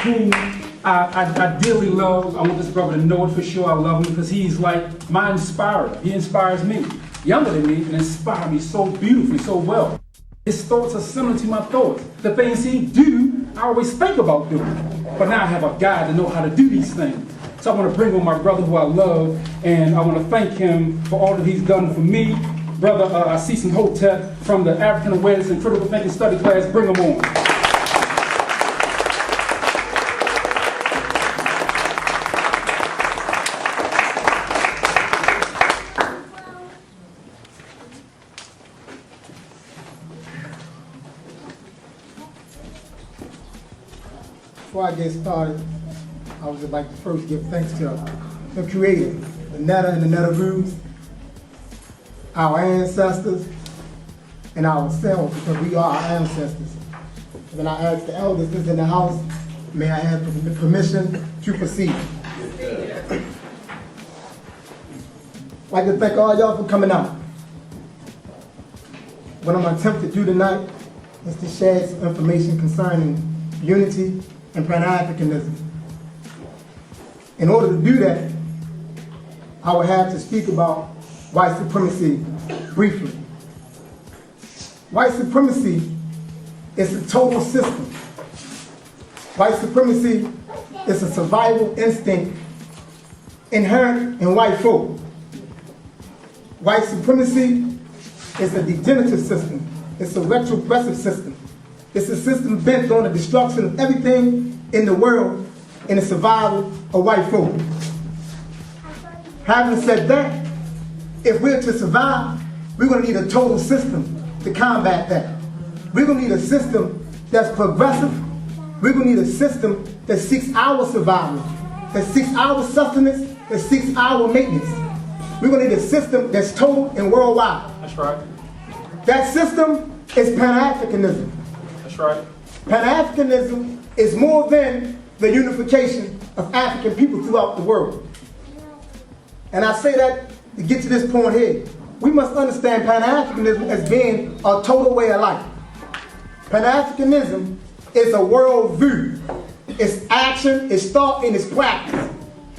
who I dearly love. I want this brother to know it for sure. I love him because he's like my inspirer. He inspires me, younger than me, and inspires me so beautifully, so well. His thoughts are similar to my thoughts. The things he do, I always think about doing. But now I have a guide to know how to do these things. So I want to bring on my brother who I love, and I want to thank him for all that he's done for me. Brother Asis Fatiu from the African Awareness and Critical Thinking Study class. Bring him on. Before I get started, I would just like to first give thanks to the Creator, the Netta and the Netta-roos, our ancestors, and ourselves, because we are our ancestors. And then I ask the elders that's in the house, may I have permission to proceed? I'd like to thank all y'all for coming out. What I'm going to attempt to do tonight is to share some information concerning unity and Pan-Afrikanism. In order to do that, I would have to speak about white supremacy briefly. White supremacy is a total system. White supremacy is a survival instinct inherent in white folk. White supremacy is a degenerative system. It's a retrogressive system. It's a system bent on the destruction of everything in the world and the survival of white folk. Having said that, if we're to survive, we're going to need a total system to combat that. We're going to need a system that's progressive. We're going to need a system that seeks our survival, that seeks our sustenance, that seeks our maintenance. We're going to need a system that's total and worldwide. That's right. That system is Pan-Afrikanism. That's right. Pan-Afrikanism is more than the unification of African people throughout the world. And I say that to get to this point here. We must understand Pan-Afrikanism as being a total way of life. Pan-Afrikanism is a world view. It's action, it's thought, and it's practice.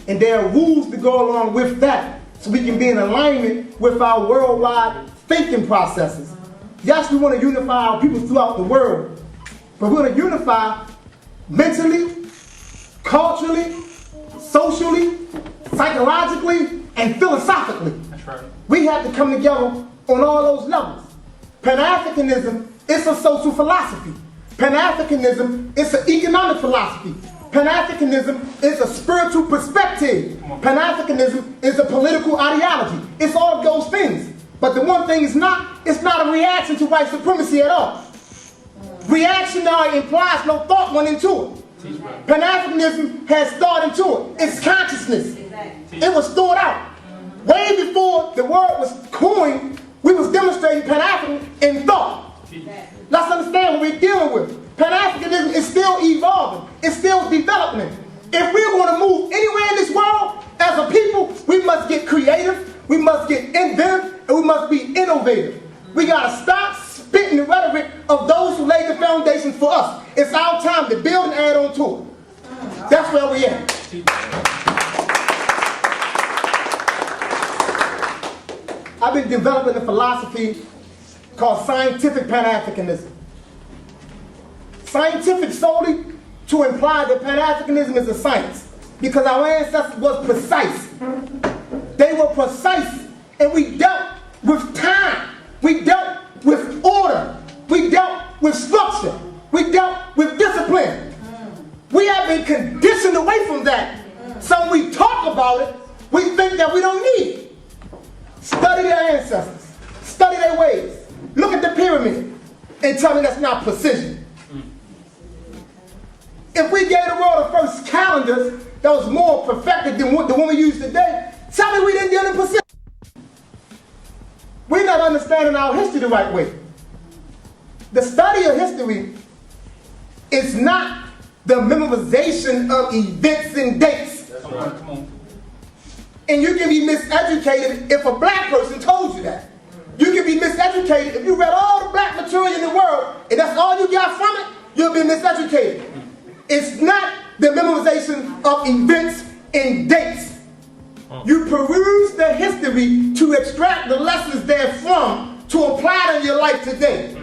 And there are rules to go along with that so we can be in alignment with our worldwide thinking processes. Yes, we want to unify our people throughout the world, but we want to unify mentally, culturally, socially, psychologically, and philosophically. That's right. We have to come together on all those levels. Pan-Afrikanism is a social philosophy. Pan-Afrikanism is an economic philosophy. Pan-Afrikanism is a spiritual perspective. Pan-Afrikanism is a political ideology. It's all of those things. But the one thing it's not a reaction to white supremacy at all. Reactionary implies no thought went into it. Pan-Afrikanism has thought into it. It's consciousness. It was thought out. Way before the word was coined, we was demonstrating Pan-African in thought. Let's understand what we're dealing with. Pan-Africanism is still evolving. It's still developing. If we're going to move anywhere in this world, as a people, we must get creative, we must get inventive, and we must be innovative. We got to stop spitting the rhetoric of those who laid the foundation for us. It's our time to build and add on to it. That's where we at. I've been developing a philosophy called Scientific Pan Afrikanism. Scientific solely to imply that Pan-Afrikanism is a science, because our ancestors was precise. They were precise, and we dealt with time. We dealt with order. We dealt with structure. We dealt with discipline. We have been conditioned away from that. So when we talk about it, we think that we don't need it. Study their ancestors. Study their ways. Look at the pyramid and tell me that's not precision. If we gave the world the first calendars that was more perfected than the one we use today, tell me we didn't deal in precision. We're not understanding our history the right way. The study of history is not the memorization of events and dates. That's right. Come on. And you can be miseducated if a black person told you that. You can be miseducated if you read all the black material in the world and that's all you got from it, you'll be miseducated. It's not the of events and dates. You peruse the history to extract the lessons therefrom to apply to your life today.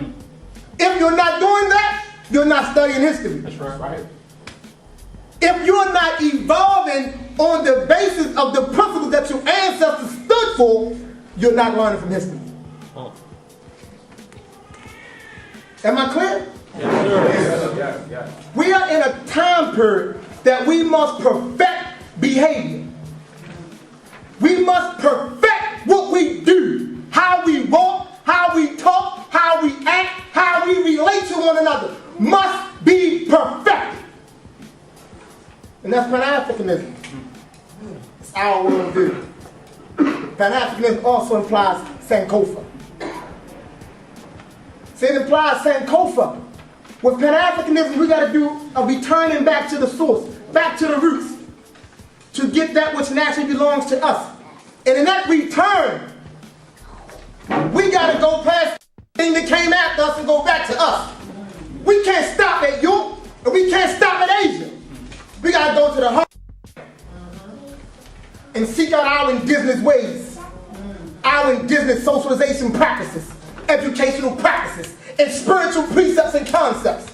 If you're not doing that, you're not studying history. That's right. If you're not evolving on the basis of the principles that your ancestors stood for, you're not learning from history. Am I clear? Yes. We are in a time period that we must perfect behavior. We must perfect what we do, how we walk, how we talk, how we act, how we relate to one another. Must be perfected. And that's Pan-Afrikanism. It's our worldview. Pan-Afrikanism also implies Sankofa. So it implies Sankofa. With Pan-Afrikanism, we got to do a returning back to the source, back to the roots, to get that which naturally belongs to us. And in that return, we got to go past the thing that came after us and go back to us. We can't stop at Europe, and we can't stop at Asia. We got to go to the heart and seek out our indigenous ways, our indigenous socialization practices, educational practices, and spiritual precepts and concepts.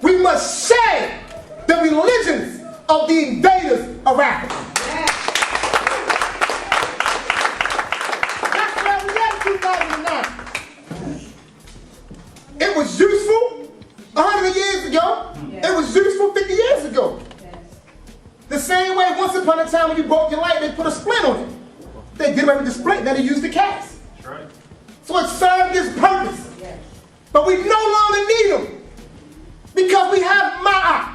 We must share the religions of the invaders of Africa. That's where we at in 2009. It was useful 100 years ago. It was useful 50 years ago. The same way once upon a time when you broke your light, they put a splint on it. They did away with the splint, then they used the cast. That's right. So it served its purpose. But we no longer need them because we have Ma'a.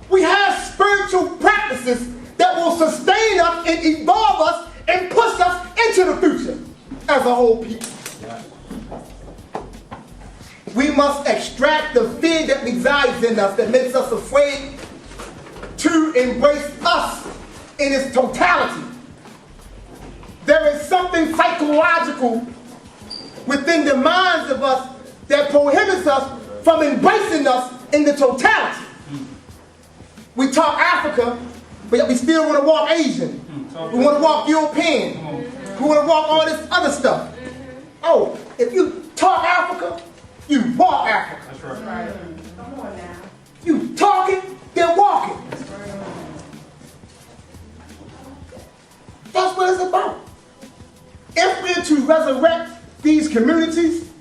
We have spiritual practices that will sustain us and evolve us and push us into the future as a whole people. We must extract the fear that resides in us that makes us afraid to embrace us in its totality. There is something psychological within the minds of us that prohibits us from embracing us in the totality. We talk Africa, but we still want to walk Asian. We want to walk European. We want to walk all this other stuff. Oh, if you talk Africa, you walk Africa. That's right. Come on now. You talking, then walking. That's what it's about. If we're to resurrect these communities,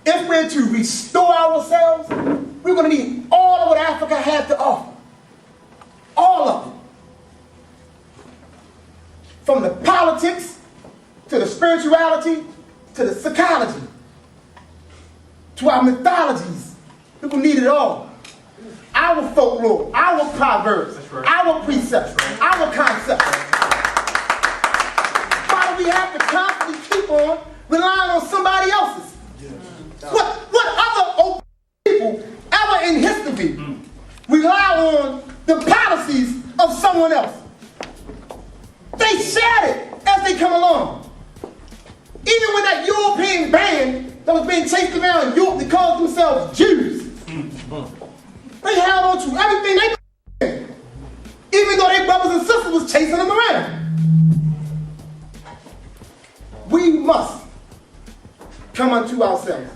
if we're to restore ourselves, we're going to need all of what Africa had to offer. All of it. From the politics, to the spirituality, to the psychology, to our mythologies. We're going to need it all. Our folklore, our proverbs, our precepts, our concepts. Why do we have to constantly keep on relying on somebody else's? What other people ever in history rely on the policies of someone else? They shared it as they come along. Even when that European band that was being chased around in Europe, they called themselves Jews. They held on to everything they did, even though their brothers and sisters was chasing them around. We must come unto ourselves.